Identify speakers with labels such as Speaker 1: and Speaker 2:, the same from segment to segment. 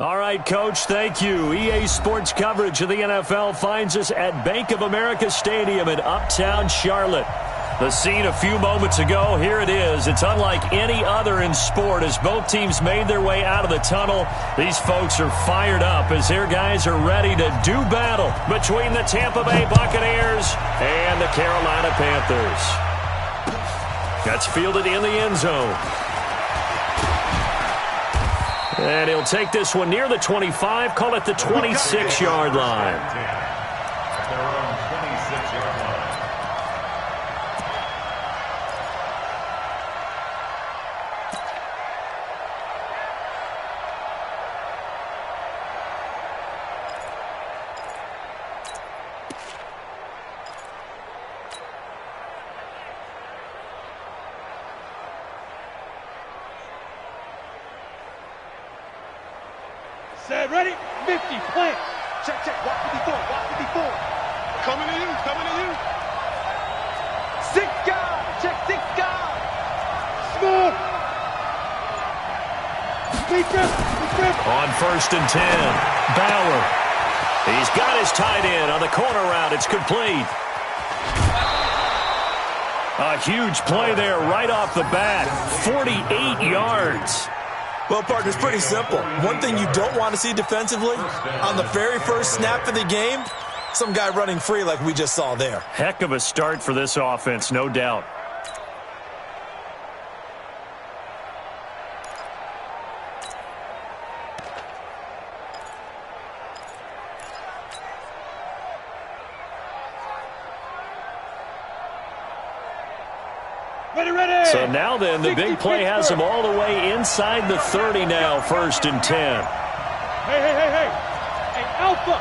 Speaker 1: All right, Coach, thank you. EA Sports coverage of the NFL finds us at Bank of America Stadium in Uptown Charlotte. The scene a few moments ago, here it is. It's unlike any other in sport as both teams made their way out of the tunnel. These folks are fired up as their guys are ready to do battle between the Tampa Bay Buccaneers and the Carolina Panthers. That's fielded in the end zone. And he'll take this one near the 25, call it the 26-yard line.
Speaker 2: Set, ready, 50, plant. Check, check, walk 54, walk 54. Coming to you, coming to you. 6 guys, check 6 guys. Smooth.
Speaker 1: On 1st and 10, Bauer. He's got his tight end on the corner route. It's complete. A huge play there right off the bat. 48 yards.
Speaker 3: Well, partner, it's pretty simple. One thing you don't want to see defensively, on the very first snap of the game, some guy running free like we just saw there.
Speaker 1: Heck of a start for this offense, no doubt.
Speaker 2: Ready, ready.
Speaker 1: So now then, the big play has him all the way inside the 30 now, 1st and 10.
Speaker 2: Hey, hey, hey, hey. Hey, Alpha.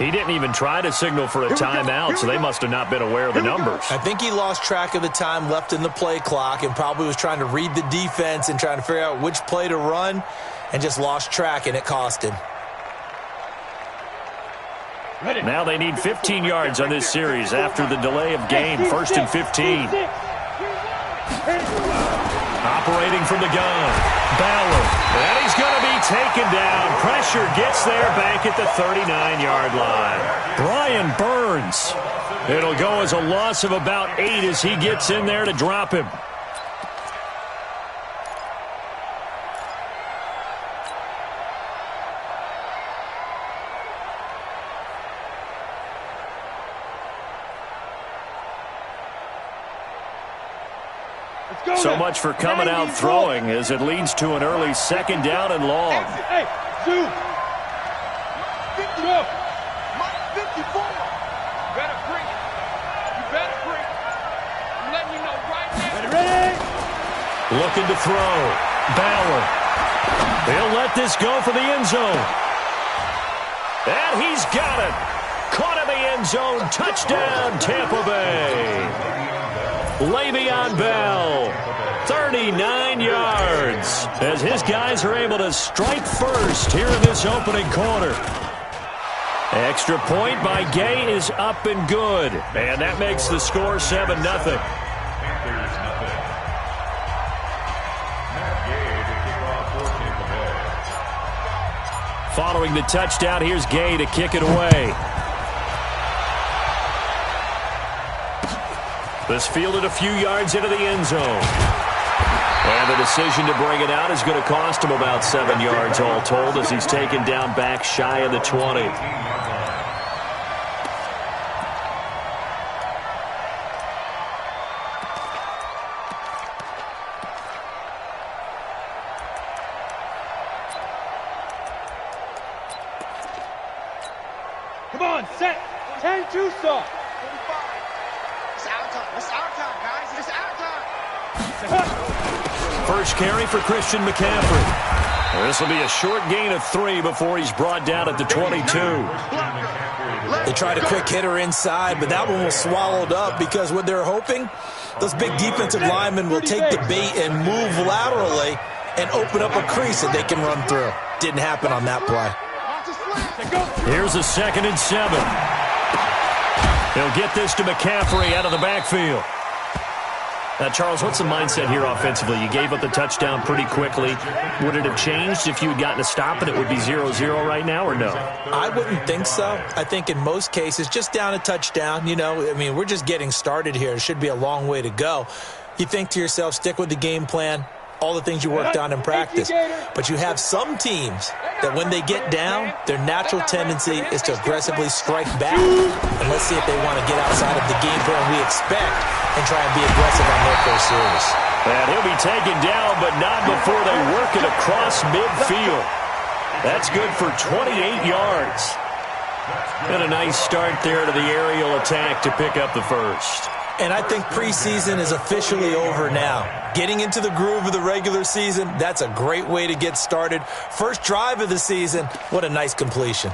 Speaker 1: He didn't even try to signal for a timeout, so they must have not been aware of the numbers.
Speaker 3: I think he lost track of the time left in the play clock and probably was trying to read the defense and trying to figure out which play to run and just lost track, and it cost him.
Speaker 1: Now they need 15 yards on this series after the delay of game, 1st and 15. Operating from the gun, Bauer. And he's going to be taken down. Pressure gets there back at the 39-yard line. Brian Burns. It'll go as a loss of about 8 as he gets in there to drop him. So much for coming out throwing as it leads to an early 2nd down and long.
Speaker 2: Hey, Zoo. 50. Mike 54. You better bring it. You better bring it. I'm letting you know right now. Ready.
Speaker 1: Looking to throw. Bauer. He'll let this go for the end zone. And he's got it. Caught in the end zone. Touchdown, Tampa Bay. Le'Veon Bell, 39 yards, as his guys are able to strike first here in this opening quarter. Extra point by Gay is up and good, and that makes the score 7-0. Following the touchdown, here's Gay to kick it away. This fielded a few yards into the end zone. And the decision to bring it out is going to cost him about 7 yards all told as he's taken down back shy of the 20.
Speaker 2: Come on, set. 10-2 stop.
Speaker 1: First carry for Christian McCaffrey. This will be a short gain of 3 before he's brought down at the 22.
Speaker 3: They tried a quick hitter inside, but that one was swallowed up because what they're hoping, those big defensive linemen will take the bait and move laterally and open up a crease that they can run through. Didn't happen on that play.
Speaker 1: Here's a 2nd and 7. He'll get this to McCaffrey out of the backfield. Now, Charles, what's the mindset here offensively? You gave up the touchdown pretty quickly. Would it have changed if you had gotten a stop and it would be 0-0 right now, or no?
Speaker 3: I wouldn't think so. I think in most cases, just down a touchdown, we're just getting started here. It should be a long way to go. You think to yourself, stick with the game plan, all the things you worked on in practice. But you have some teams that when they get down, their natural tendency is to aggressively strike back. And let's see if they want to get outside of the game plan we expect and try and be aggressive on their first series.
Speaker 1: And he'll be taken down, but not before they work it across midfield. That's good for 28 yards. And a nice start there to the aerial attack to pick up the first.
Speaker 3: And I think preseason is officially over now. Getting into the groove of the regular season, that's a great way to get started. First drive of the season, what a nice completion.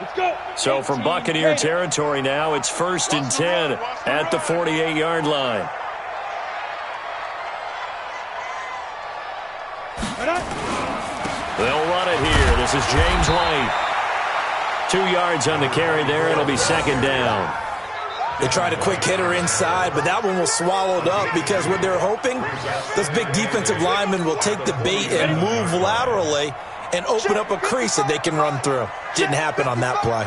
Speaker 2: Let's go.
Speaker 1: So from Buccaneer territory now, it's 1st and 10 at the 48-yard line. They'll run it here. This is James White. 2 yards on the carry there. It'll be 2nd down.
Speaker 3: They tried a quick hitter inside, but that one was swallowed up because what they're hoping, those big defensive linemen will take the bait and move laterally and open up a crease that they can run through. Didn't happen on that play.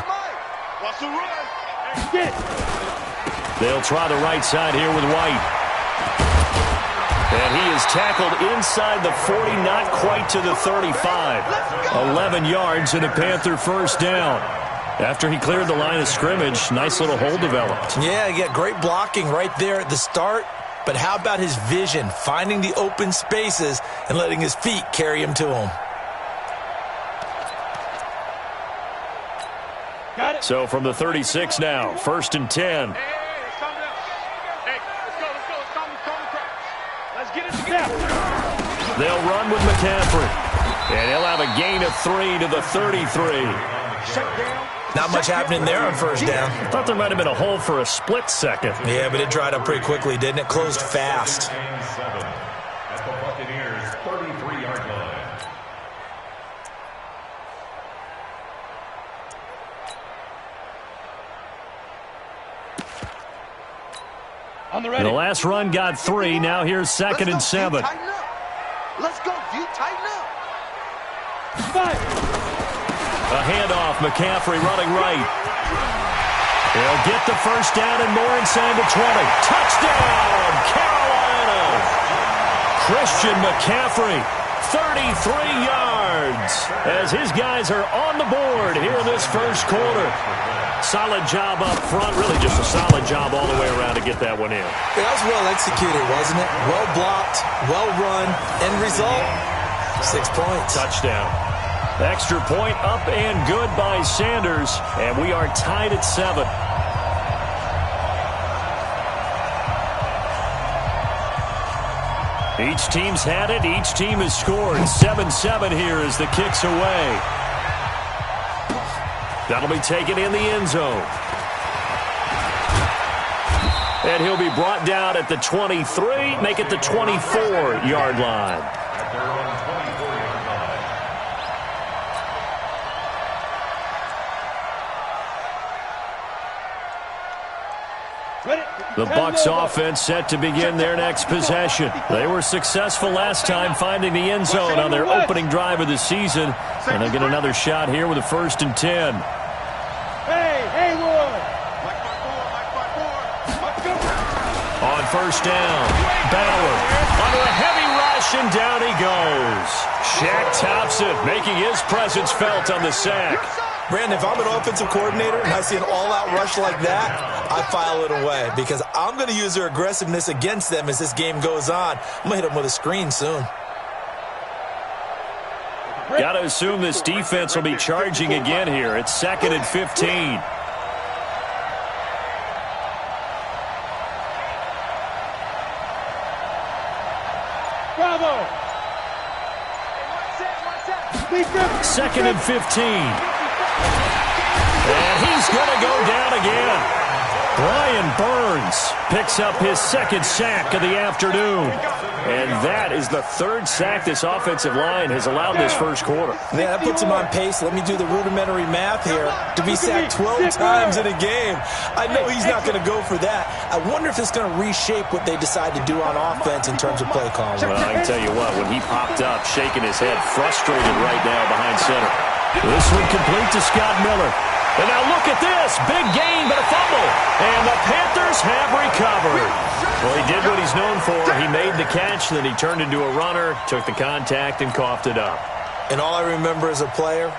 Speaker 1: They'll try the right side here with White. And he is tackled inside the 40, not quite to the 35. 11 yards and a Panther first down. After he cleared the line of scrimmage, nice little hole developed.
Speaker 3: Yeah, he got great blocking right there at the start. But how about his vision, finding the open spaces and letting his feet carry him to him?
Speaker 1: So from the 36 now, 1st and 10. They'll run with McCaffrey. And he'll have a gain of 3 to the 33.
Speaker 3: Not much happening there on first down.
Speaker 1: I thought there might have been a hole for a split second.
Speaker 3: Yeah, but it dried up pretty quickly, didn't it? Closed fast.
Speaker 4: At the Buccaneers' 33-yard line.
Speaker 1: The last run got 3. Now here's 2nd and 7.
Speaker 2: Let's go, D. Tighten up.
Speaker 1: A handoff. McCaffrey running right. He'll get the first down and more inside the 20. Touchdown, Carolina. Christian McCaffrey, 33 yards, as his guys are on the board here in this first quarter. Solid job up front, really just a solid job all the way around to get that one in.
Speaker 3: That was well executed, wasn't it? Well blocked, well run, end result, 6 points.
Speaker 1: Touchdown. Extra point up and good by Sanders, and we are tied at 7. Each team's had it. Each team has scored. 7-7 here as the kick's away. That'll be taken in the end zone. And he'll be brought down at the 23, make it the 24-yard line. The Bucs offense set to begin their next possession. They were successful last time finding the end zone on their opening drive of the season. And they'll get another shot here with a 1st and 10. On first down, Bauer under a heavy rush, and down he goes. Shaq Thompson making his presence felt on the sack.
Speaker 3: Brandon, if I'm an offensive coordinator and I see an all-out rush like that, I file it away because I'm going to use their aggressiveness against them as this game goes on. I'm going to hit them with a screen soon.
Speaker 1: Got to assume this defense will be charging again here. It's 2nd and 15.
Speaker 2: Bravo!
Speaker 1: 2nd and 15. And he's going to go down again. Brian Burns picks up his second sack of the afternoon. And that is the third sack this offensive line has allowed this first quarter.
Speaker 3: Yeah, that puts him on pace. Let me do the rudimentary math here. To be sacked 12 times in a game. I know he's not going to go for that. I wonder if it's going to reshape what they decide to do on offense in terms of play calling.
Speaker 1: Well, I can tell you what, when he popped up, shaking his head, frustrated right now behind center. This one complete to Scott Miller. And now look at this. Big gain, but a fumble. And the Panthers have recovered. Well, he did what he's known for. He made the catch, then he turned into a runner, took the contact, and coughed it up.
Speaker 3: And all I remember as a player,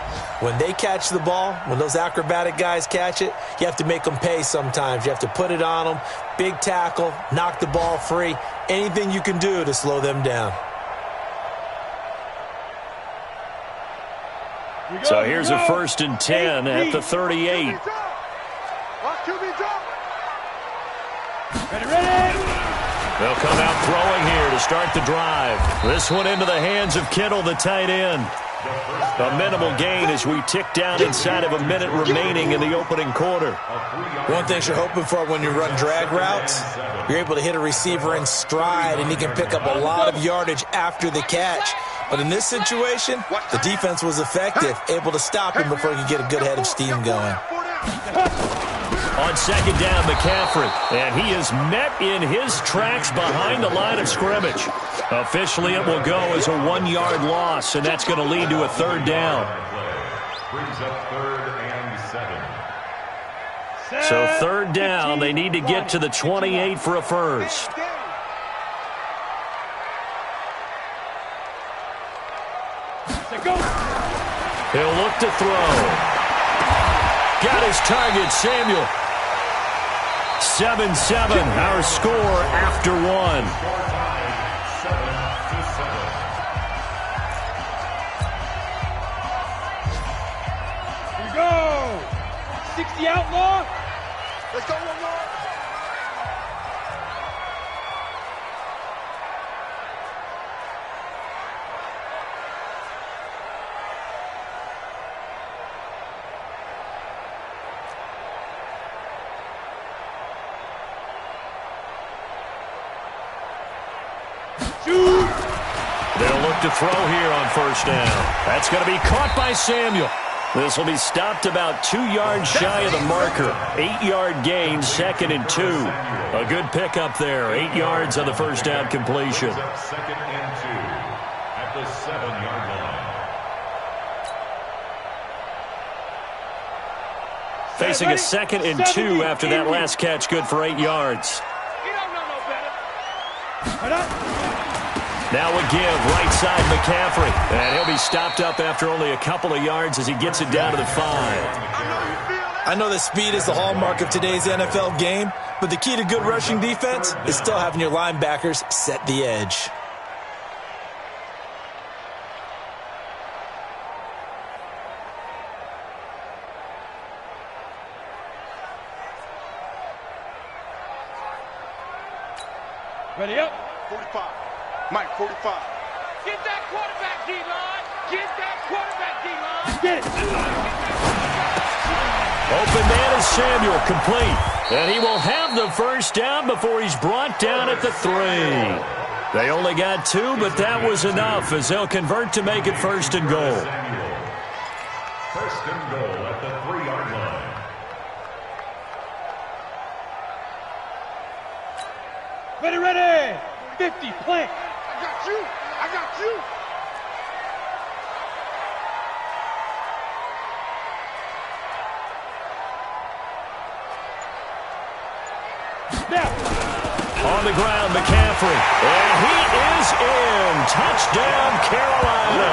Speaker 3: when they catch the ball, when those acrobatic guys catch it, you have to make them pay sometimes. You have to put it on them. Big tackle, knock the ball free. Anything you can do to slow them down.
Speaker 1: So here's a 1st and 10 at the 38. They'll come out throwing here to start the drive. This one into the hands of Kittle, the tight end. A minimal gain as we tick down inside of a minute remaining in the opening quarter.
Speaker 3: One thing you're hoping for when you run drag routes, you're able to hit a receiver in stride, and he can pick up a lot of yardage after the catch. But in this situation, the defense was effective, able to stop him before he could get a good head of steam going.
Speaker 1: On second down, McCaffrey, and he is met in his tracks behind the line of scrimmage. Officially, it will go as a 1-yard loss, and that's going to lead to a 3rd down.
Speaker 4: Brings up 3rd and 7.
Speaker 1: So 3rd down, they need to get to the 28 for a first. He'll look to throw. Got his target, Samuel. 7-7, our score after 1.
Speaker 2: Here we go. 60 outlaw. Let's go one more.
Speaker 1: They'll look to throw here on 1st down. That's going to be caught by Samuel. This will be stopped about 2 yards shy of the marker. 8-yard gain, 2nd and 2. A good pickup there. 8 yards on the 1st down completion.
Speaker 4: 2nd and 2 at the 7-yard line.
Speaker 1: Facing a 2nd and 2 after that last catch, good for 8 yards.
Speaker 2: You don't know no better.
Speaker 1: Now a give, right side McCaffrey. And he'll be stopped up after only a couple of yards as he gets it down to the 5.
Speaker 3: I know that speed is the hallmark of today's NFL game, but the key to good rushing defense is still having your linebackers set the edge.
Speaker 2: Ready up. 45. Mike, 45. Get that quarterback, D-line. Get that quarterback, D-line. Get it.
Speaker 1: Open man is Samuel, complete. And he will have the 1st down before he's brought down at the 3. They only got 2, but that was enough as they'll convert to make it 1st and goal.
Speaker 4: 1st and goal at the 3-yard line.
Speaker 2: Ready, ready. 50, plant. I got you. I got you. Now.
Speaker 1: On the ground, McCaffrey. And he is in. Touchdown, Carolina.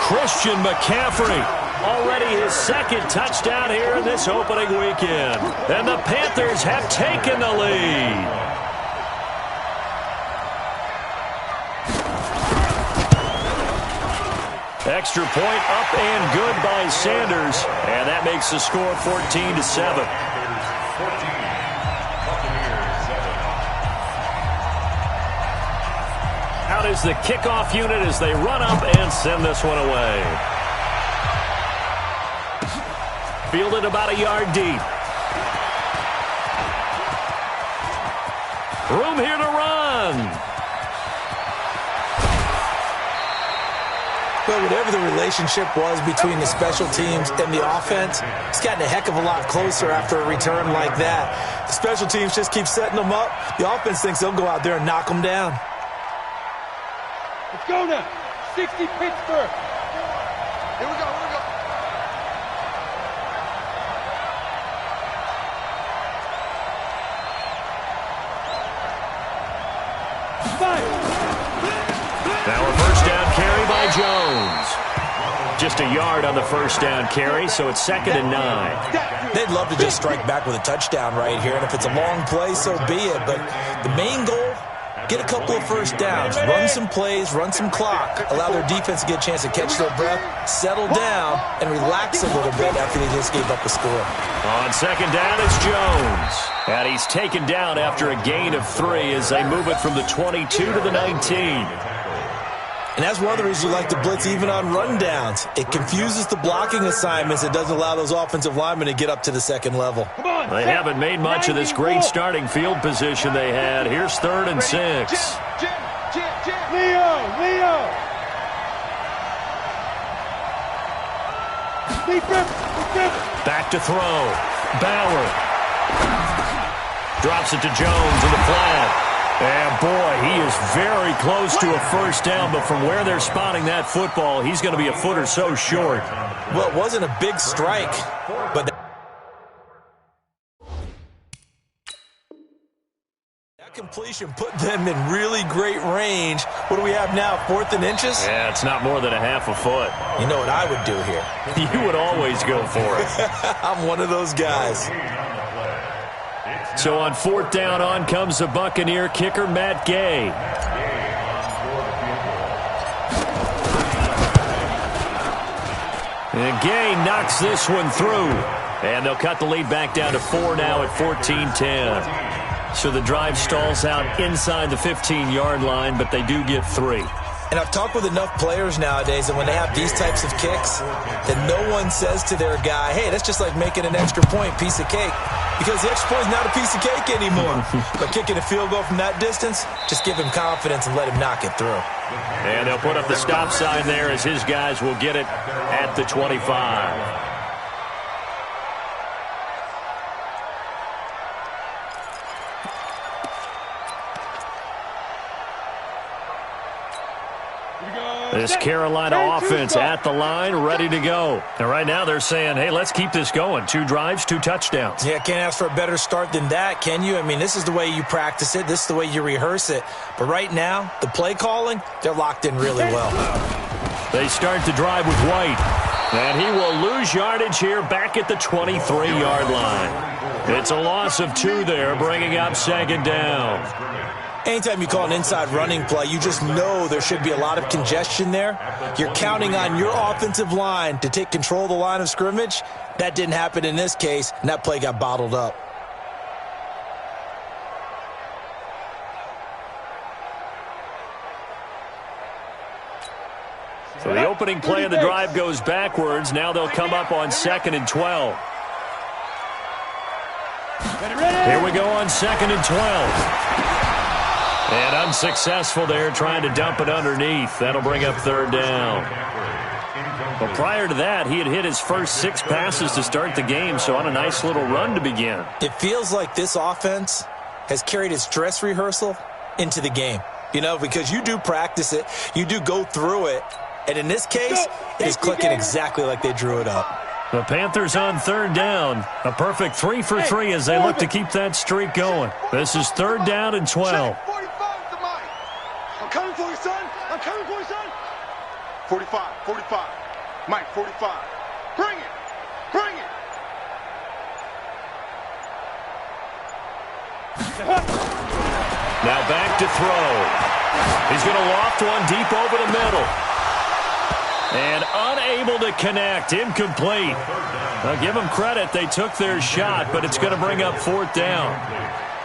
Speaker 1: Christian McCaffrey. Already his 2nd touchdown here in this opening weekend. And the Panthers have taken the lead. Extra point up and good by Sanders. And that makes the score 14-7. Out is the kickoff unit as they run up and send this one away. Fielded about a yard deep. Room here to run.
Speaker 3: Well, whatever the relationship was between the special teams and the offense, it's gotten a heck of a lot closer after a return like that. The special teams just keep setting them up. The offense thinks they'll go out there and knock them down.
Speaker 2: Let's go now. 60 Pittsburgh. Here we go.
Speaker 1: Now a first down carry by Jones. Just a yard on the first down carry, so it's 2nd and 9.
Speaker 3: They'd love to just strike back with a touchdown right here, and if it's a long play, so be it. But the main goal, get a couple of first downs, run some plays, run some clock, allow their defense to get a chance to catch their breath, settle down, and relax a little bit after they just gave up a score.
Speaker 1: On 2nd down, it's Jones. And he's taken down after a gain of 3 as they move it from the 22 to the 19.
Speaker 3: And that's one of the reasons you like to blitz even on rundowns. It confuses the blocking assignments. It doesn't allow those offensive linemen to get up to the second level.
Speaker 1: They haven't made much of this great starting field position they had. Here's 3rd and 6.
Speaker 2: Leo.
Speaker 1: Back to throw. Bauer. Drops it to Jones in the flat. And, boy, he is very close to a first down, but from where they're spotting that football, he's going to be a foot or so short.
Speaker 3: Well, it wasn't a big strike, but that completion put them in really great range. What do we have now, 4th and inches?
Speaker 1: Yeah, it's not more than a half a foot.
Speaker 3: You know what I would do here?
Speaker 1: You would always go for it.
Speaker 3: I'm one of those guys.
Speaker 1: So on 4th down, on comes the Buccaneer kicker, Matt Gay. And Gay knocks this one through. And they'll cut the lead back down to 4 now at 14-10. So the drive stalls out inside the 15-yard line, but they do get 3.
Speaker 3: And I've talked with enough players nowadays that when they have these types of kicks, that no one says to their guy, hey, that's just like making an extra point, piece of cake. Because the extra point is not a piece of cake anymore. But kicking a field goal from that distance, just give him confidence and let him knock it through.
Speaker 1: And they'll put up the stop sign there as his guys will get it at the 25. This Carolina offense at the line, ready to go. And right now they're saying, hey, let's keep this going. 2 drives, 2 touchdowns.
Speaker 3: Yeah, can't ask for a better start than that, can you? I mean, this is the way you practice it. This is the way you rehearse it. But right now, the play calling, they're locked in really well.
Speaker 1: They start to drive with White. And he will lose yardage here back at the 23-yard line. It's a loss of 2 there, bringing up 2nd down.
Speaker 3: Anytime you call an inside running play, you just know there should be a lot of congestion there. You're counting on your offensive line to take control of the line of scrimmage. That didn't happen in this case, and that play got bottled up.
Speaker 1: So the opening play of the drive goes backwards. Now they'll come up on 2nd and 12. Here we go on 2nd and 12. And unsuccessful there, trying to dump it underneath. That'll bring up 3rd down. Well, prior to that, he had hit his first 6 passes to start the game, so on a nice little run to begin.
Speaker 3: It feels like this offense has carried its dress rehearsal into the game. You know, because you do practice it, you do go through it, and in this case, it is clicking exactly like they drew it up.
Speaker 1: The Panthers on 3rd down. A perfect 3 for 3 as they look to keep that streak going. This is 3rd down and 12.
Speaker 2: I'm coming for you, son. I'm coming for you, son. 45. Mike, 45. Bring it.
Speaker 1: Now back to throw. He's going to loft one deep over the middle. And unable to connect. Incomplete. Now give them credit. They took their shot, but it's going to bring up 4th down.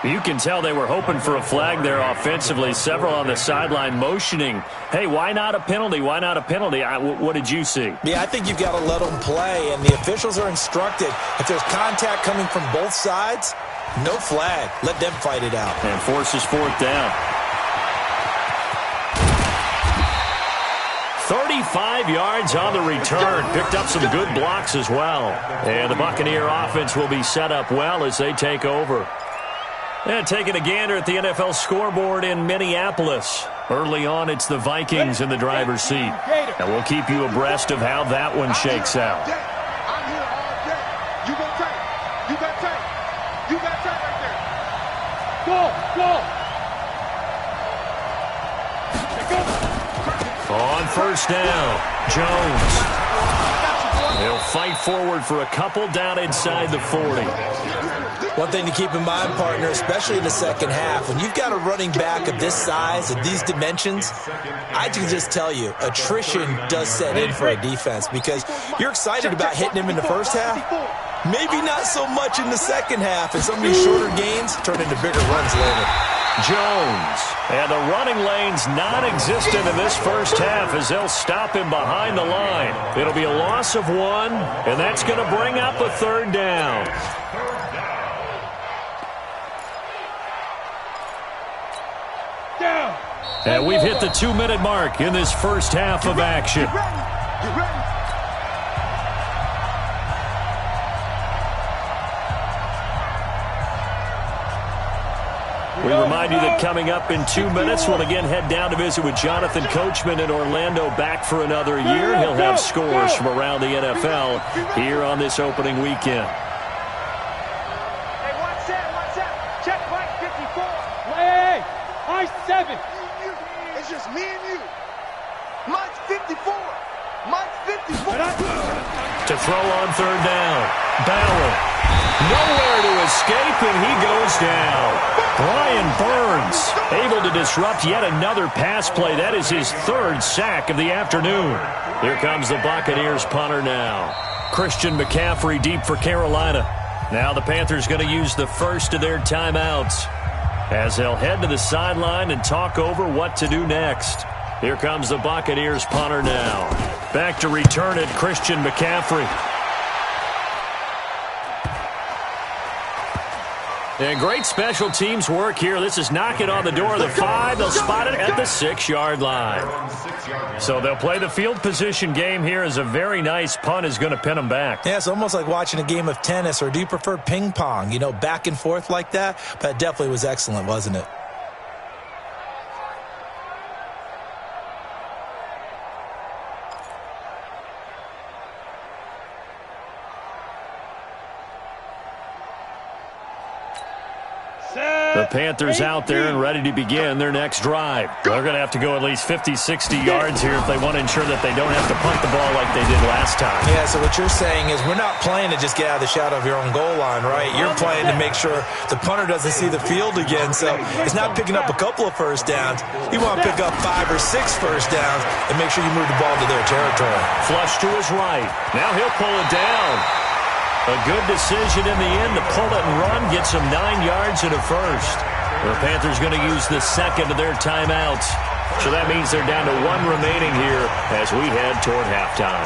Speaker 1: You can tell they were hoping for a flag there offensively. Several on the sideline motioning, hey, why not a penalty? Why not a penalty? What did you see?
Speaker 3: Yeah, I think you've got to let them play, and the officials are instructed if there's contact coming from both sides, No flag. Let them fight it out.
Speaker 1: And forces fourth down. 35 yards on the return. Picked up some good blocks as well. And the Buccaneer offense will be set up well as they take over. And taking a gander at the NFL scoreboard in Minneapolis. Early on, it's the Vikings in the driver's seat. And we'll keep you abreast of how that one shakes out.
Speaker 2: I'm here all day. You got tight. You got tight. You got tight right there. Go.
Speaker 1: On first down, Jones. He'll fight forward for a couple down inside the 40.
Speaker 3: One thing to keep in mind, partner, especially in the second half, when you've got a running back of this size, of these dimensions, I can just tell you, attrition does set in for a defense because you're excited about hitting him in the first half. Maybe not so much in the second half, and some of these shorter gains turn into bigger runs later.
Speaker 1: Jones, and the running lane's non-existent in this first half as they'll stop him behind the line. It'll be a loss of 1, and that's going to bring up a third down. And we've hit the 2-minute mark in this first half of action.
Speaker 2: Get ready.
Speaker 1: We remind you that coming up in 2 minutes, we'll again head down to visit with Jonathan Coachman in Orlando, back for another year. He'll have scores from around the NFL here on this opening weekend.
Speaker 2: Hey, watch that. Check Mike 54. Hey, Mike 7. It's just me and you. Mike's 54. Mike's 54.
Speaker 1: To throw on third down, Bauer. Nowhere to escape, and he goes down. Brian Burns able to disrupt yet another pass play. That is his third sack of the afternoon. Here comes the Buccaneers punter now. Christian McCaffrey deep for Carolina. Now the Panthers going to use the first of their timeouts as they'll head to the sideline and talk over what to do next. Here comes the Buccaneers punter now. Back to return it, Christian McCaffrey. And great special teams work here. This is knocking on the door of the 5. They'll spot it at the 6-yard line. So they'll play the field position game here as a very nice punt is going to pin them back.
Speaker 3: Yeah, it's almost like watching a game of tennis, or do you prefer ping pong? You know, back and forth like that? But it definitely was excellent, wasn't it?
Speaker 1: The Panthers out there and ready to begin their next drive. They're going to have to go at least 50, 60 yards here if they want to ensure that they don't have to punt the ball like they did last time.
Speaker 3: Yeah, so what you're saying is we're not playing to just get out of the shadow of your own goal line, right? You're playing to make sure the punter doesn't see the field again. So it's not picking up a couple of first downs. You want to pick up 5 or 6 first downs and make sure you move the ball to their territory.
Speaker 1: Flush to his right. Now he'll pull it down. A good decision in the end to pull it and run, gets him 9 yards and a first. The Panthers going to use the second of their timeouts. So that means they're down to 1 remaining here as we head toward halftime.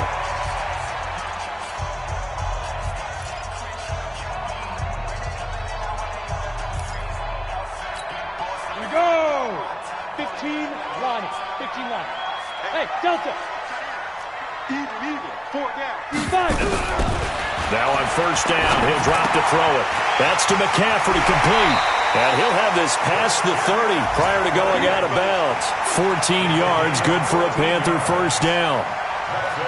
Speaker 2: Here we go. 15 line. 15 line. Hey, Delta. Even. 4 down. 5.
Speaker 1: Now on first down, he'll drop to throw it. That's to McCaffrey, complete. And he'll have this past the 30 prior to going out of bounds. 14 yards, good for a Panther first down.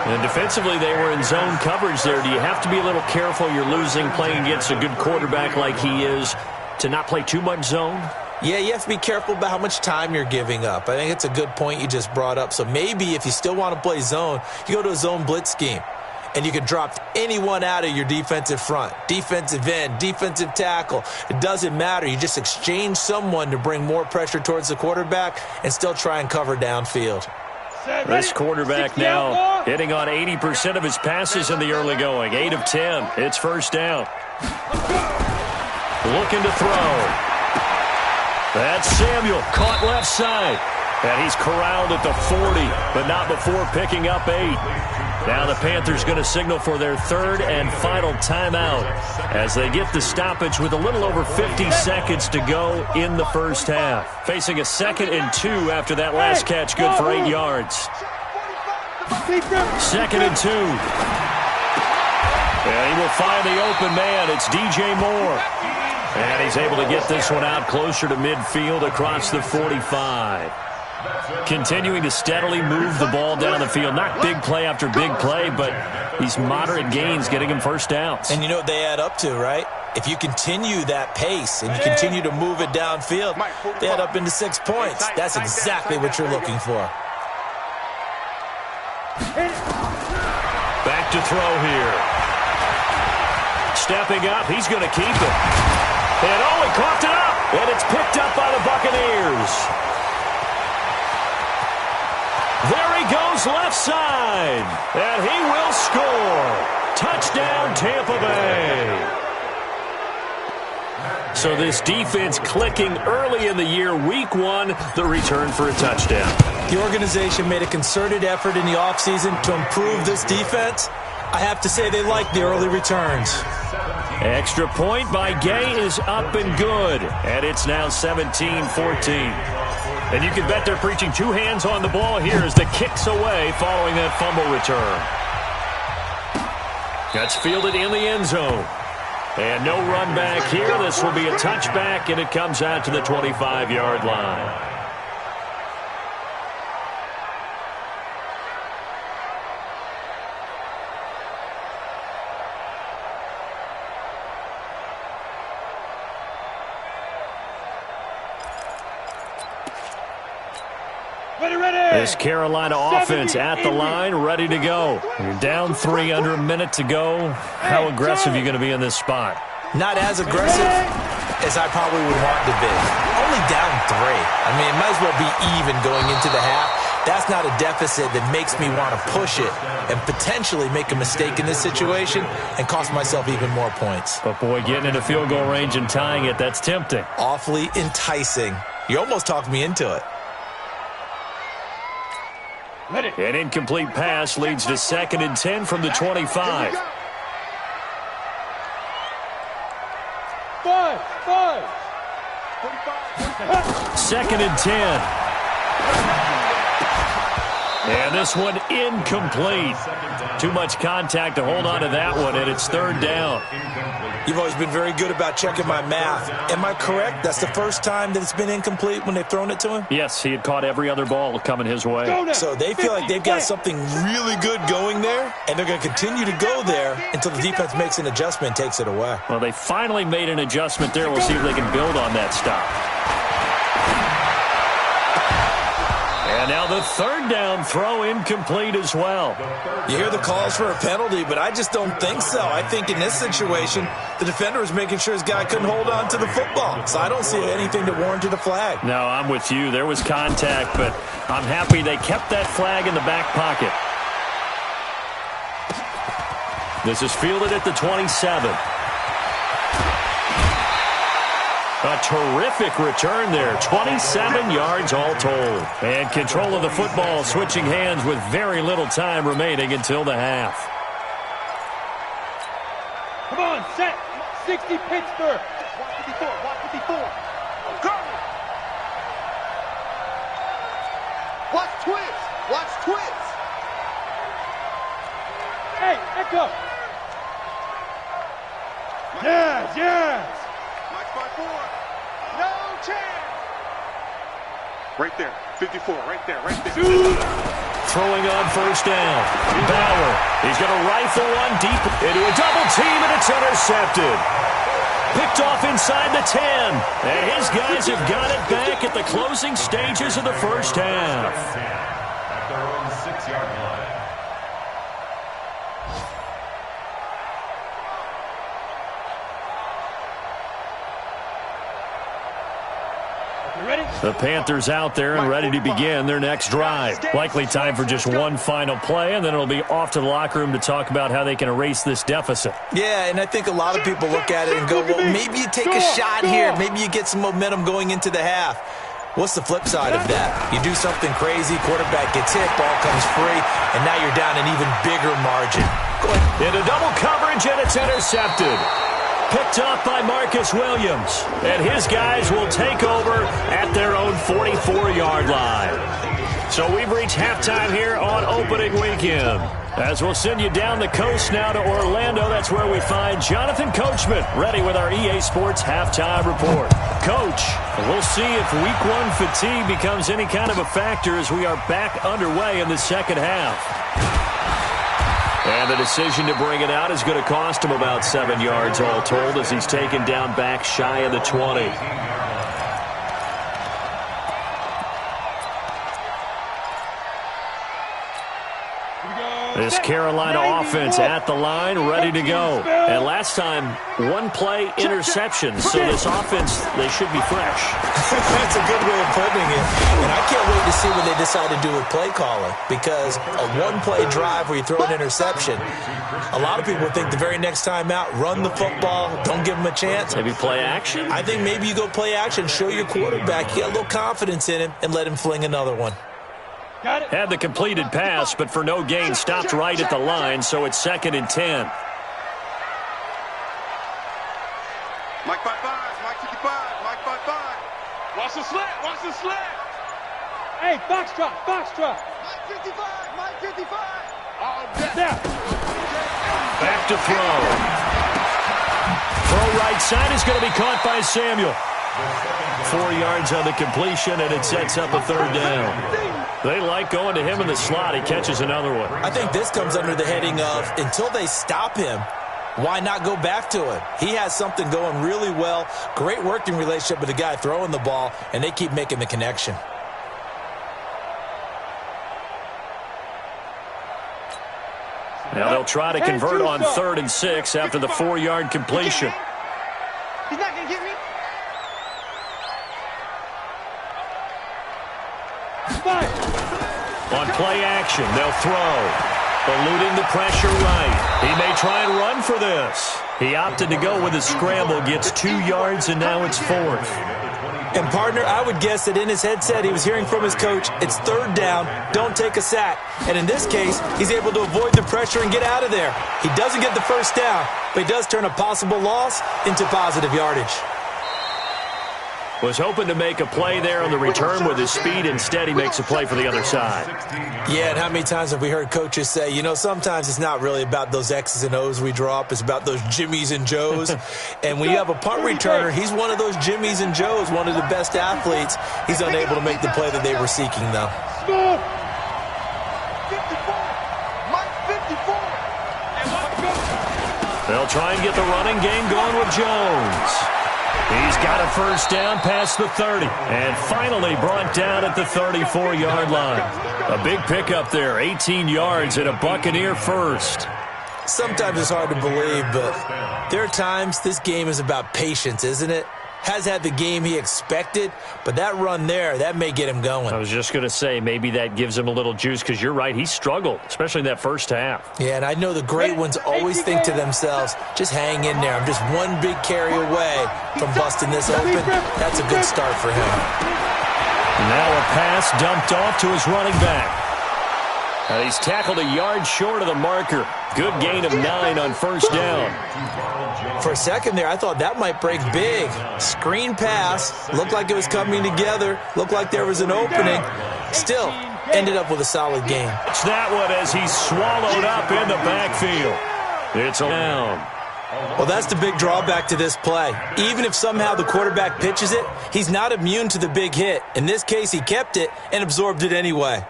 Speaker 1: And defensively, they were in zone coverage there. Do you have to be a little careful? You're losing, playing against a good quarterback like he is, to not play too much zone?
Speaker 3: Yeah, you have to be careful about how much time you're giving up. I think it's a good point you just brought up. So maybe if you still want to play zone, you go to a zone blitz scheme. And you can drop anyone out of your defensive front, defensive end, defensive tackle. It doesn't matter. You just exchange someone to bring more pressure towards the quarterback and still try and cover downfield.
Speaker 1: This quarterback now hitting on 80% of his passes in the early going. 8 of 10. It's first down. Looking to throw. That's Samuel, caught left side. And he's corralled at the 40, but not before picking up 8. Now the Panthers going to signal for their third and final timeout as they get the stoppage with a little over 50 seconds to go in the first half. Facing a 2nd and 2 after that last catch, good for 8 yards. 2nd and 2. And he will find the open man. It's DJ Moore. And he's able to get this one out closer to midfield across the 45. Continuing to steadily move the ball down the field. Not big play after big play, but these moderate gains getting him first downs.
Speaker 3: And you know what they add up to, right? If you continue that pace and you continue to move it downfield, they add up into 6 points. That's exactly what you're looking for.
Speaker 1: Back to throw here. Stepping up, he's going to keep it. And oh, he coughed it up. And it's picked up by the Buccaneers. There he goes left side. And he will score. Touchdown, Tampa Bay. So this defense clicking early in the year. Week 1, the return for a touchdown.
Speaker 3: The organization made a concerted effort in the offseason to improve this defense. I have to say they like the early returns.
Speaker 1: Extra point by Gay is up and good. And it's now 17-14. And you can bet they're preaching 2 hands on the ball here as the kick's away following that fumble return. That's fielded in the end zone. And no run back here. This will be a touchback, and it comes out to the 25-yard line. This Carolina offense at the line, ready to go. You're down 3 under a minute to go. How aggressive are you going to be in this spot?
Speaker 3: Not as aggressive as I probably would want to be. Only down 3. I mean, it might as well be even going into the half. That's not a deficit that makes me want to push it and potentially make a mistake in this situation and cost myself even more points.
Speaker 1: But, boy, getting into field goal range and tying it, that's tempting.
Speaker 3: Awfully enticing. You almost talked me into it.
Speaker 1: An incomplete pass leads to 2nd and 10 from the 25. 2nd and 10. And this one incomplete. Too much contact to hold on to that one, and it's 3rd down.
Speaker 3: You've always been very good about checking my math. Am I correct? That's the first time that it's been incomplete when they've thrown it to him?
Speaker 1: Yes, he had caught every other ball coming his way.
Speaker 3: So they feel like they've got something really good going there, and they're going to continue to go there until the defense makes an adjustment and takes it away.
Speaker 1: Well, they finally made an adjustment there. We'll see if they can build on that stop. And now the 3rd down throw incomplete as well.
Speaker 3: You hear the calls for a penalty, but I just don't think so. I think in this situation, the defender was making sure his guy couldn't hold on to the football. So I don't see anything that warranted a flag.
Speaker 1: No, I'm with you. There was contact, but I'm happy they kept that flag in the back pocket. This is fielded at the 27. A terrific return there. 27 yards all told. And control of the football switching hands with very little time remaining until the half.
Speaker 2: Come on, set. 60 Pittsburgh. Watch it before. Go. Watch twist. Hey, echo. Yes. Watch by 4. No chance. Right there. 54. Right there.
Speaker 1: Throwing on 1st down. Bauer. He's going to rifle one deep into a double team, and it's intercepted. Picked off inside the 10. And his guys have got it back at the closing stages of the first half.
Speaker 4: At their own 6-yard line.
Speaker 1: The Panthers out there and ready to begin their next drive. Likely time for just one final play, and then it'll be off to the locker room to talk about how they can erase this deficit.
Speaker 3: Yeah, and I think a lot of people look at it and go, well, maybe you take a shot here. Maybe you get some momentum going into the half. What's the flip side of that? You do something crazy, quarterback gets hit, ball comes free, and now you're down an even bigger margin. Go ahead.
Speaker 1: Into double coverage, and it's intercepted. Picked up by Marcus Williams. And his guys will take over at their own 44-yard line. So we've reached halftime here on opening weekend. As we'll send you down the coast now to Orlando, that's where we find Jonathan Coachman ready with our EA Sports halftime report. Coach, we'll see if week one fatigue becomes any kind of a factor as we are back underway in the second half. And the decision to bring it out is going to cost him about 7 yards all told as he's taken down back shy of the 20. This Carolina offense at the line, ready to go. And last time, one-play interception. So this offense, they should be fresh.
Speaker 3: That's a good way of putting it. And I can't wait to see what they decide to do with play calling. Because a one-play drive where you throw an interception, a lot of people think the very next time out, run the football, don't give them a chance.
Speaker 1: Maybe play action?
Speaker 3: I think maybe you go play action, show your quarterback, you got a little confidence in him, and let him fling another one.
Speaker 1: Had the completed pass, but for no gain, stopped right at the line, so it's 2nd and 10.
Speaker 2: Mike 5-5, Mike 55, Mike 5-5. Watch the slant, watch the slant.
Speaker 5: Hey, box drop, box drop.
Speaker 2: Mike 55, Mike 55.
Speaker 5: There.
Speaker 1: Back to throw. Throw right side is going to be caught by Samuel. 4 yards on the completion, and it sets up a 3rd down. They like going to him in the slot. He catches another one.
Speaker 3: I think this comes under the heading of, until they stop him, why not go back to him? He has something going really well, great working relationship with the guy throwing the ball, and they keep making the connection.
Speaker 1: Now they'll try to convert on 3rd and 6 after the 4-yard completion.
Speaker 2: He's not going to get me.
Speaker 1: On play action, they'll throw. Eluding the pressure right. He may try and run for this. He opted to go with a scramble, gets 2 yards, and now it's 4th.
Speaker 3: And, partner, I would guess that in his headset he was hearing from his coach, it's 3rd down, don't take a sack. And in this case, he's able to avoid the pressure and get out of there. He doesn't get the 1st down, but he does turn a possible loss into positive yardage.
Speaker 1: Was hoping to make a play there on the return with his speed. Instead, he makes a play for the other side.
Speaker 3: Yeah, and how many times have we heard coaches say, you know, sometimes it's not really about those X's and O's we draw up. It's about those Jimmies and Joes. And when you have a punt returner, he's one of those Jimmies and Joes, one of the best athletes. He's unable to make the play that they were seeking, though.
Speaker 2: 54. Mike 54.
Speaker 1: They'll try and get the running game going with Jones. He's got a 1st down past the 30. And finally brought down at the 34-yard line. A big pickup there, 18 yards and a Buccaneer 1st.
Speaker 3: Sometimes it's hard to believe, but there are times this game is about patience, isn't it? Has had the game he expected, but that run there, that may get him going.
Speaker 1: I was just going to say, maybe that gives him a little juice, because you're right, he struggled, especially in that 1st half.
Speaker 3: Yeah, and I know the great ones always think to themselves, just hang in there. I'm just one big carry away from busting this open. That's a good start for him.
Speaker 1: Now a pass dumped off to his running back. And he's tackled a yard short of the marker. Good gain of 9 on 1st down.
Speaker 3: For a second there, I thought that might break big. Screen pass. Looked like it was coming together. Looked like there was an opening. Still, ended up with a solid game.
Speaker 1: It's that one as he's swallowed up in the backfield. It's a down.
Speaker 3: Well, that's the big drawback to this play. Even if somehow the quarterback pitches it, he's not immune to the big hit. In this case, he kept it and absorbed it anyway.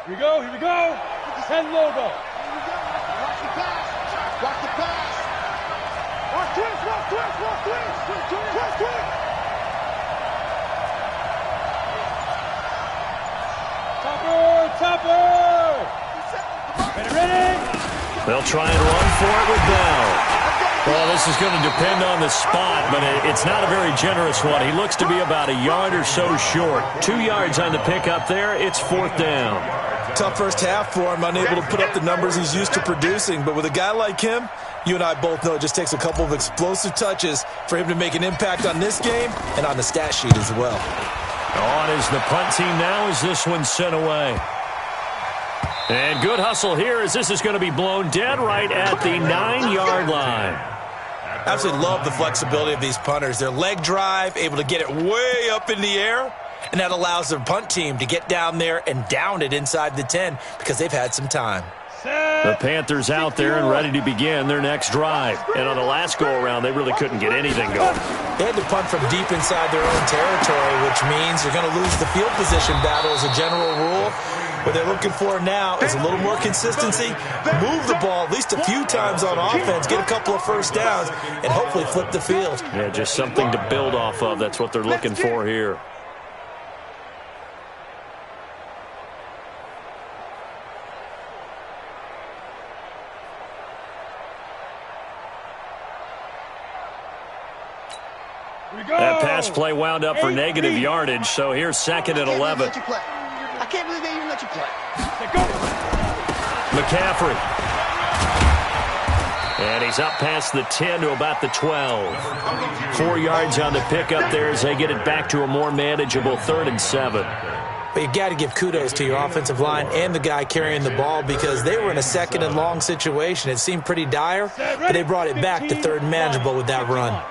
Speaker 5: Here we go, here we go. With his head logo.
Speaker 2: Watch the pass. Watch the pass. Watch twist, watch twist, watch twist. Twist, twist.
Speaker 5: Topper. Ready?
Speaker 1: They'll try and run for it with Bell. Well, this is going to depend on the spot, but it's not a very generous one. He looks to be about a yard or so short. 2 yards on the pickup there. It's 4th down.
Speaker 3: Tough 1st half for him, unable to put up the numbers he's used to producing. But with a guy like him, You and I both know it just takes a couple of explosive touches for him to make an impact on this game and on the stat sheet as well.
Speaker 1: On is the punt team now as this one's sent away. And good hustle here as this is going to be blown dead right at the 9-yard line.
Speaker 3: Absolutely love the flexibility of these punters. Their leg drive, able to get it way up in the air, and that allows the punt team to get down there and down it inside the 10 because they've had some time.
Speaker 1: The Panthers out there and ready to begin their next drive. And on the last go-around, they really couldn't get anything going.
Speaker 3: They had to punt from deep inside their own territory, which means you're going to lose the field position battle as a general rule. What they're looking for now is a little more consistency, move the ball at least a few times on offense, get a couple of first downs, and hopefully flip the field.
Speaker 1: Yeah, just something to build off of. That's what they're looking for here. That pass play wound up for negative yardage, so here's 2nd and 11.
Speaker 2: I can't believe they even let you play.
Speaker 1: McCaffrey. And he's up past the 10 to about the 12. 4 yards on the pickup there as they get it back to a more manageable 3rd and 7.
Speaker 3: But you got to give kudos to your offensive line and the guy carrying the ball because they were in a 2nd and long situation. It seemed pretty dire, but they brought it back to 3rd and manageable with that run.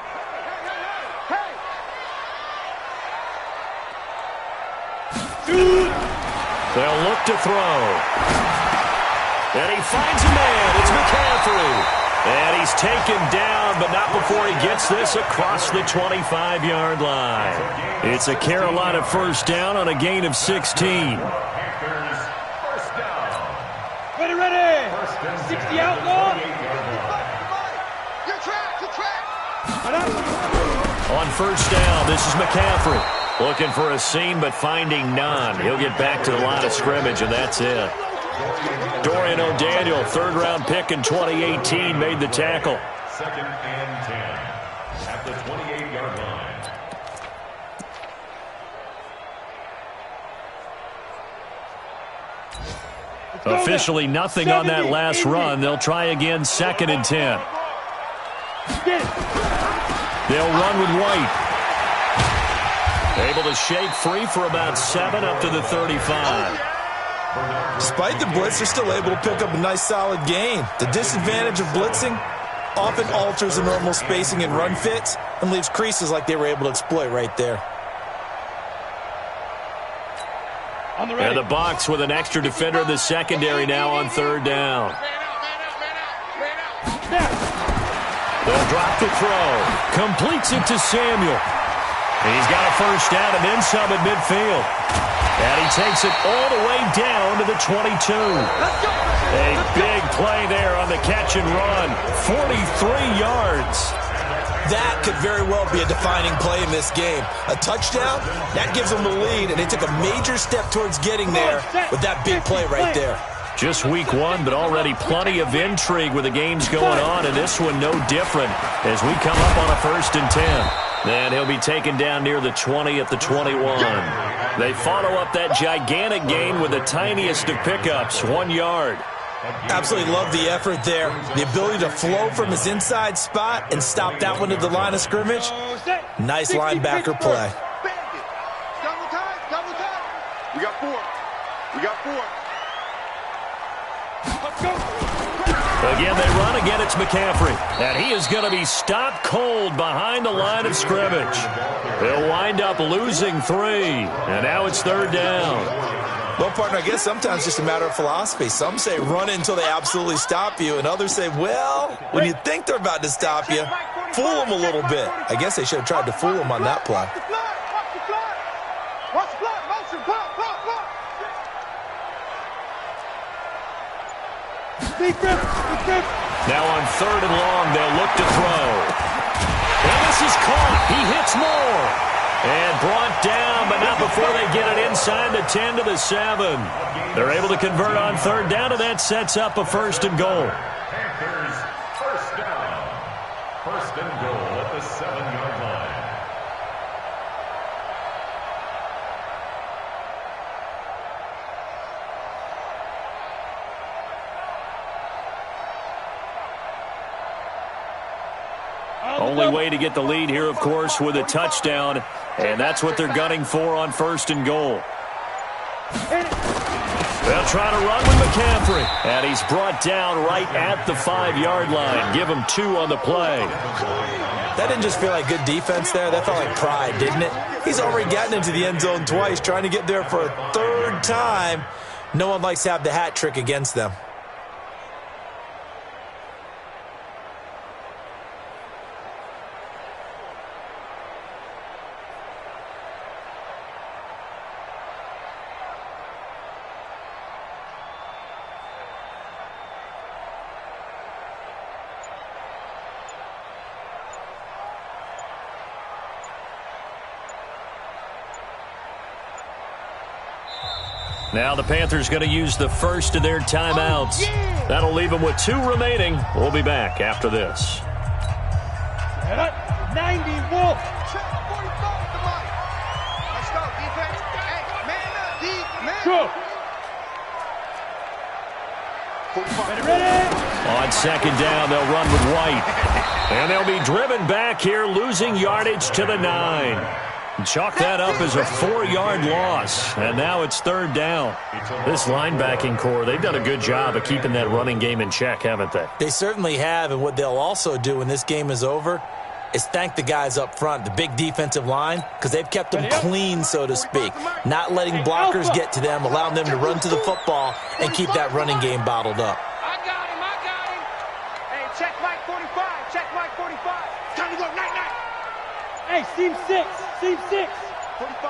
Speaker 1: They'll look to throw. And he finds a man. It's McCaffrey. And he's taken down, but not before he gets this across the 25-yard line. It's a Carolina first down on a gain of 16.
Speaker 5: Ready. 60 outlaw.
Speaker 2: Your track.
Speaker 1: On first down, this is McCaffrey. Looking for a seam, but finding none. He'll get back to the line of scrimmage, and that's it. Dorian O'Daniel, 3rd-round pick in 2018, made the tackle.
Speaker 4: 2nd and 10 at the 28-yard line.
Speaker 1: Officially nothing on that last run. They'll try again, 2nd and 10. They'll run with White. Able to shake free for about 7 up to the 35.
Speaker 3: Despite the blitz, they're still able to pick up a nice solid gain. The disadvantage of blitzing often alters the normal spacing and run fits and leaves creases like they were able to exploit right there.
Speaker 1: And the box with an extra defender in the secondary now on 3rd down. They'll drop the throw. Completes it to Samuel. And he's got a first down and then some at midfield. And he takes it all the way down to the 22. A big play there on the catch and run. 43 yards.
Speaker 3: That could very well be a defining play in this game. A touchdown, that gives them the lead, and they took a major step towards getting there with that big play right there.
Speaker 1: Just week 1, but already plenty of intrigue with the games going on, and this one no different as we come up on a 1st and 10. Then he'll be taken down near the 20 at the 21. They follow up that gigantic gain with the tiniest of pickups, 1 yard.
Speaker 3: Absolutely love the effort there. The ability to flow from his inside spot and stop that one at the line of scrimmage. Nice linebacker play.
Speaker 2: Double time. We got 4. Let's go.
Speaker 1: Again, they run. Again, it's McCaffrey. And he is going to be stopped cold behind the line of scrimmage. They'll wind up losing 3. And now it's 3rd down.
Speaker 3: Well, partner, I guess sometimes it's just a matter of philosophy. Some say run until they absolutely stop you, and others say, well, when you think they're about to stop you, fool them a little bit. I guess they should have tried to fool them on that play.
Speaker 2: Watch the block. Motion. Block.
Speaker 1: Now on 3rd and long, they'll look to throw. And this is caught. He hits more. And brought down, but not before they get it inside the 10 to the 7. They're able to convert on 3rd down, and that sets up a 1st and goal.
Speaker 4: Panthers first down. 1st and goal at the 7-yard line.
Speaker 1: Only way to get the lead here, of course, with a touchdown, and that's what they're gunning for on 1st and goal. They'll try to run with McCaffrey, and he's brought down right at the 5-yard line. Give him 2 on the play.
Speaker 3: That didn't just feel like good defense there. That felt like pride, didn't it? He's already gotten into the end zone twice, trying to get there for a 3rd time. No one likes to have the hat trick against them.
Speaker 1: Now the Panthers going to use the first of their timeouts. That'll leave them with 2 remaining. We'll be back after this.
Speaker 5: 90 Wolf.
Speaker 2: Let's go, defense. Hey, man, defense.
Speaker 5: Go. Ready.
Speaker 1: On 2nd down, they'll run with White. And they'll be driven back here, losing yardage to the 9. Chalk that up as a 4-yard loss, and now it's 3rd down. This linebacking core, they've done a good job of keeping that running game in check, haven't they?
Speaker 3: They certainly have, and what they'll also do when this game is over is thank the guys up front, the big defensive line, because they've kept them clean, so to speak, not letting blockers get to them, allowing them to run to the football and keep that running game bottled up.
Speaker 2: I got him. Hey, check Mike 45. Check Mike 45. Time to go, night.
Speaker 5: Hey, seam 6. Seam 6.
Speaker 2: 45,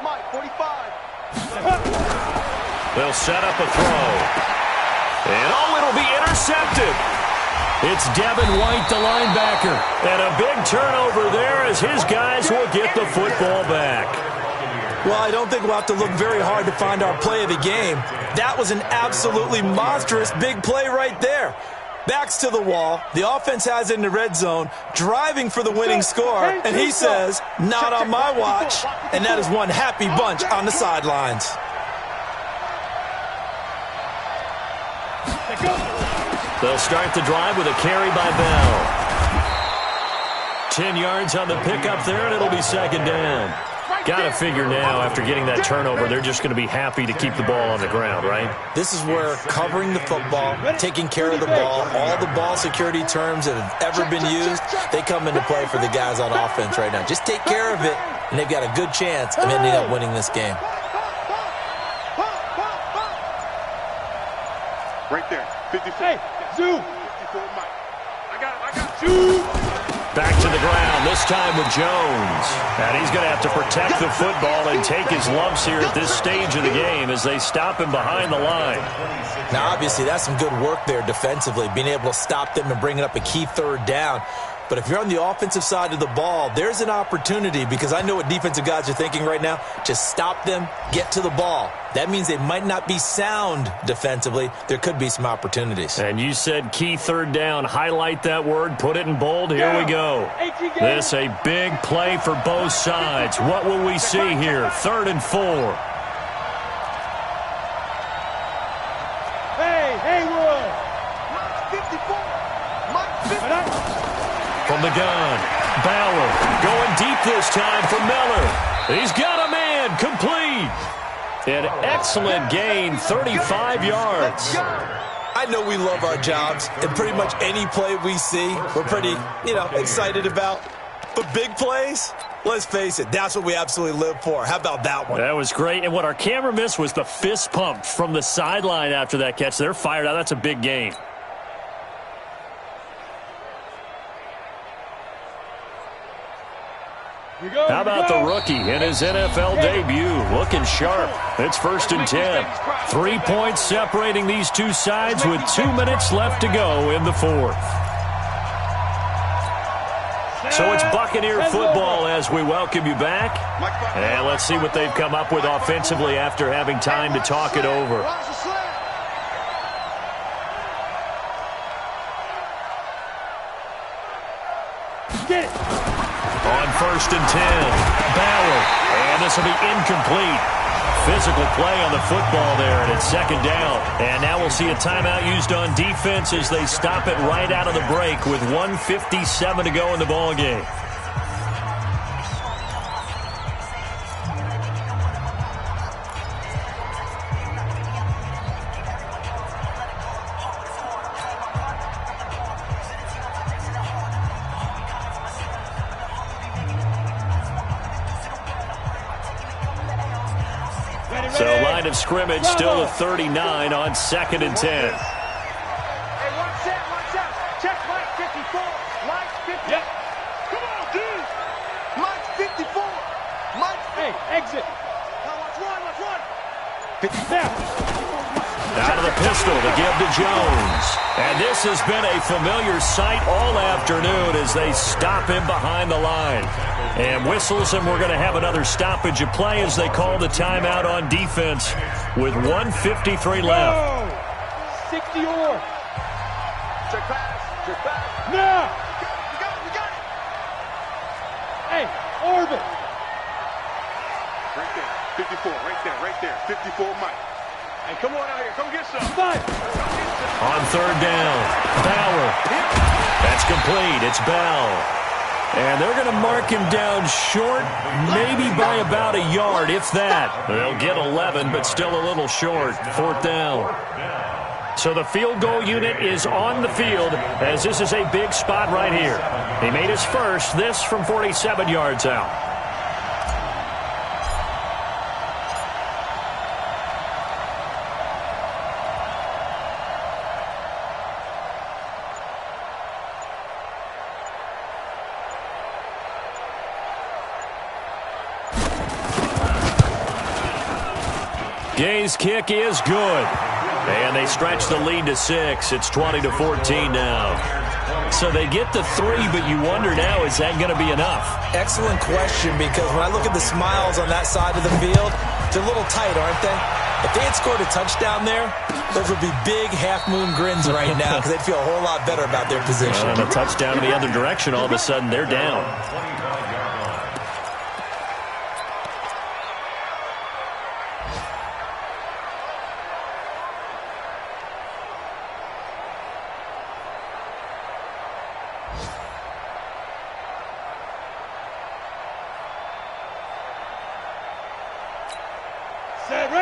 Speaker 2: Mike, 45.
Speaker 1: They'll set up a throw. And it'll be intercepted. It's Devin White, the linebacker. And a big turnover there as his guys will get the football back.
Speaker 3: Well, I don't think we'll have to look very hard to find our play of the game. That was an absolutely monstrous big play right there. Backs to the wall. The offense has it in the red zone, driving for the winning score, and he says, not on my watch. And that is one happy bunch on the sidelines.
Speaker 1: They'll start the drive with a carry by Bell. 10 yards on the pickup there, and it'll be 2nd down. Got to figure now, after getting that turnover, they're just going to be happy to keep the ball on the ground, right?
Speaker 3: This is where covering the football, taking care of the ball, all the ball security terms that have ever been used, they come into play for the guys on offense right now. Just take care of it, and they've got a good chance of ending up winning this game.
Speaker 2: Right there, 54.
Speaker 5: Hey, zoom.
Speaker 2: 54, Mike. I got
Speaker 5: Zoom.
Speaker 1: Back to the ground, this time with Jones. And he's going to have to protect the football and take his lumps here at this stage of the game as they stop him behind the line.
Speaker 3: Now, obviously, that's some good work there defensively, being able to stop them and bringing up a key 3rd down. But if you're on the offensive side of the ball, there's an opportunity, because I know what defensive guys are thinking right now. Just stop them, get to the ball. That means they might not be sound defensively. There could be some opportunities.
Speaker 1: And you said key 3rd down. Highlight that word. Put it in bold. Here we go. This a big play for both sides. What will we see here? 3rd and 4.
Speaker 5: Hey, Haywood.
Speaker 2: 54. Mike 50.
Speaker 1: From the gun, Bauer going deep this time for Miller. He's got a man, complete. An excellent gain, 35 yards.
Speaker 3: I know we love our jobs, and pretty much any play we see, we're pretty, excited about. But big plays, let's face it, that's what we absolutely live for. How about that one?
Speaker 1: That was great, and what our camera missed was the fist pump from the sideline after that catch. They're fired out. That's a big gain. How about the rookie in his NFL debut? Looking sharp. It's 1st and 10. 3 points separating these two sides with 2 minutes left to go in the 4th. So it's Buccaneer football as we welcome you back. And let's see what they've come up with offensively after having time to talk it over.
Speaker 5: Get it.
Speaker 1: On 1st and 10, Bauer, and this will be incomplete. physical play on the football there, and it's second down. And now we'll see a timeout used on defense as they stop it right out of the break with 1:57 to go in the ballgame. So line of scrimmage still at 39 on 2nd and 10.
Speaker 2: Hey, watch out. Check Mike 54. Mike 50.
Speaker 5: Yep.
Speaker 2: Come on, dude. Mike 54. Mike.
Speaker 5: Hey, exit.
Speaker 2: Now watch one.
Speaker 1: Out of the pistol to give to Jones. And this has been a familiar sight all afternoon as they stop him behind the line. And whistles, and we're going to have another stoppage of play as they call the timeout on defense with 1:53 left.
Speaker 5: Go. 60 or.
Speaker 2: Check pass.
Speaker 5: Now.
Speaker 2: We got it.
Speaker 5: Hey, orbit.
Speaker 2: Right there. 54. Right there. 54 Mike. Hey, come on out here. Come get some.
Speaker 5: Five.
Speaker 1: On 3rd down, Bauer. That's complete. It's Bell. And they're going to mark him down short, maybe by about a yard, if that. They'll get 11, but still a little short. 4th down. So the field goal unit is on the field as this is a big spot right here. He made his first, this from 47 yards out. Gay's kick is good. And they stretch the lead to 6. It's 20-14 now. So they get the 3, but you wonder now, is that going to be enough?
Speaker 3: Excellent question, because when I look at the smiles on that side of the field, they're a little tight, aren't they? If they had scored a touchdown there, those would be big half-moon grins right now because they'd feel a whole lot better about their position.
Speaker 1: And a touchdown in the other direction, all of a sudden they're down.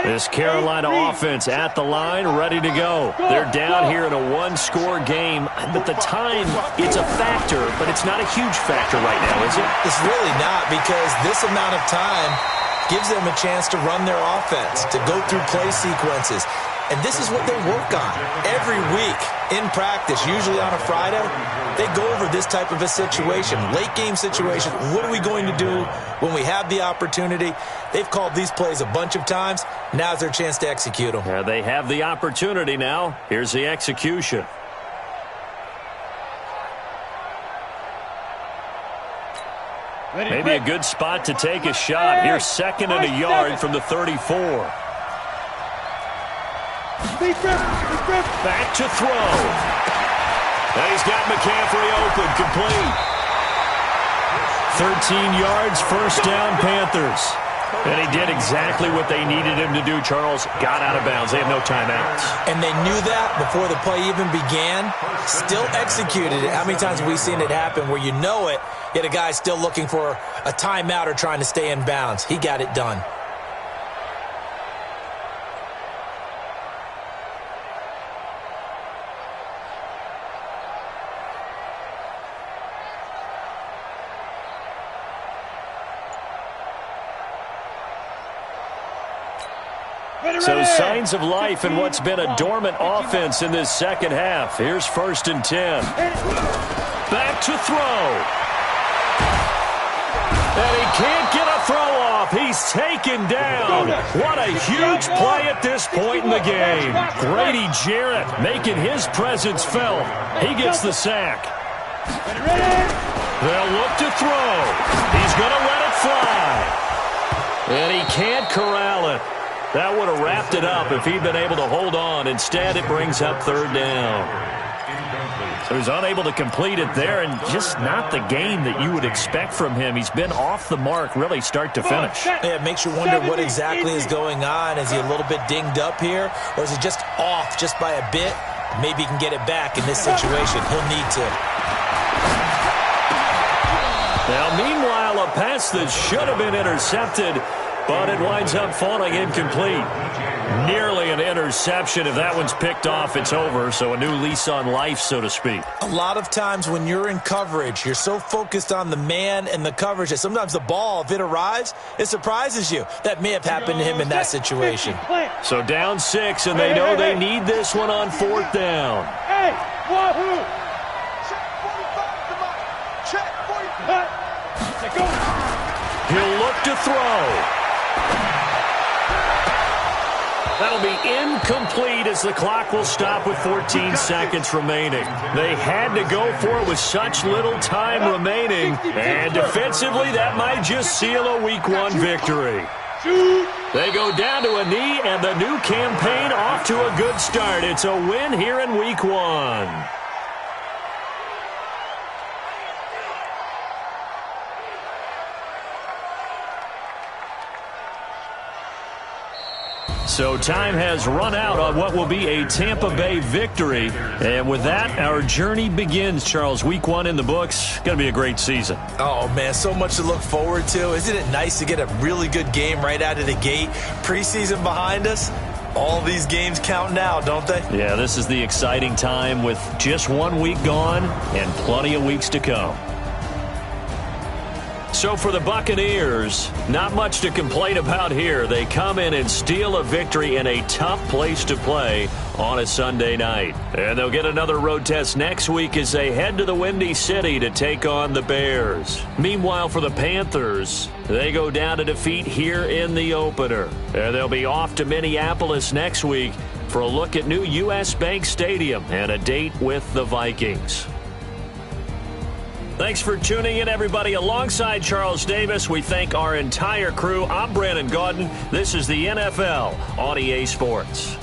Speaker 1: This Carolina offense at the line, ready to go. They're down here in a one-score game, but the time, it's a factor, but it's not a huge factor right now, is it?
Speaker 3: It's really not, because this amount of time gives them a chance to run their offense, to go through play sequences. And this is what they work on every week in practice, usually on a Friday. They go over this type of a situation, late game situation. What are we going to do when we have the opportunity? They've called these plays a bunch of times. Now's their chance to execute them.
Speaker 1: They have the opportunity now. Here's the execution. Maybe a good spot to take a shot. Here's 2nd and a yard from the 34. Back to throw. And he's got McCaffrey open, complete. 13 yards, 1st down, Panthers. And he did exactly what they needed him to do, Charles. Got out of bounds. They have no timeouts.
Speaker 3: And they knew that before the play even began. Still executed it. How many times have we seen it happen where you know it, yet a guy still looking for a timeout or trying to stay in bounds? He got it done.
Speaker 1: So signs of life in what's been a dormant offense in this second half. Here's 1st and 10. Back to throw. And he can't get a throw off. He's taken down. What a huge play at this point in the game. Grady Jarrett making his presence felt. He gets the sack. They'll look to throw. He's going to let it fly. And he can't corral it. That would have wrapped it up if he'd been able to hold on. Instead, it brings up 3rd down. So he's unable to complete it there, and just not the game that you would expect from him. He's been off the mark really start to finish.
Speaker 3: Yeah, it makes you wonder what exactly is going on. Is he a little bit dinged up here, or is he just off just by a bit? Maybe he can get it back in this situation. He'll need to.
Speaker 1: Now, meanwhile, a pass that should have been intercepted, but it winds up falling incomplete. Nearly an interception. If that one's picked off, it's over. So a new lease on life, so to speak.
Speaker 3: A lot of times when you're in coverage, you're so focused on the man and the coverage that sometimes the ball, if it arrives, it surprises you. That may have happened to him in that situation.
Speaker 1: So down 6, and they know they need this one on 4th down.
Speaker 5: Hey, wahoo!
Speaker 2: Check 45.
Speaker 5: Go.
Speaker 1: He'll look to throw. That'll be incomplete as the clock will stop with 14 seconds remaining. They had to go for it with such little time remaining. And defensively, that might just seal a Week 1 victory. They go down to a knee, and the new campaign off to a good start. It's a win here in Week 1. So time has run out on what will be a Tampa Bay victory. And with that, our journey begins, Charles. Week 1 in the books. Going to be a great season.
Speaker 3: Oh, man, so much to look forward to. Isn't it nice to get a really good game right out of the gate? Preseason behind us. All these games count now, don't they?
Speaker 1: Yeah, this is the exciting time with just 1 week gone and plenty of weeks to come. So for the Buccaneers, not much to complain about here. They come in and steal a victory in a tough place to play on a Sunday night. And they'll get another road test next week as they head to the Windy City to take on the Bears. Meanwhile, for the Panthers, they go down to defeat here in the opener. And they'll be off to Minneapolis next week for a look at new U.S. Bank Stadium and a date with the Vikings. Thanks for tuning in, everybody. Alongside Charles Davis, we thank our entire crew. I'm Brandon Gaudin. This is the NFL on EA Sports.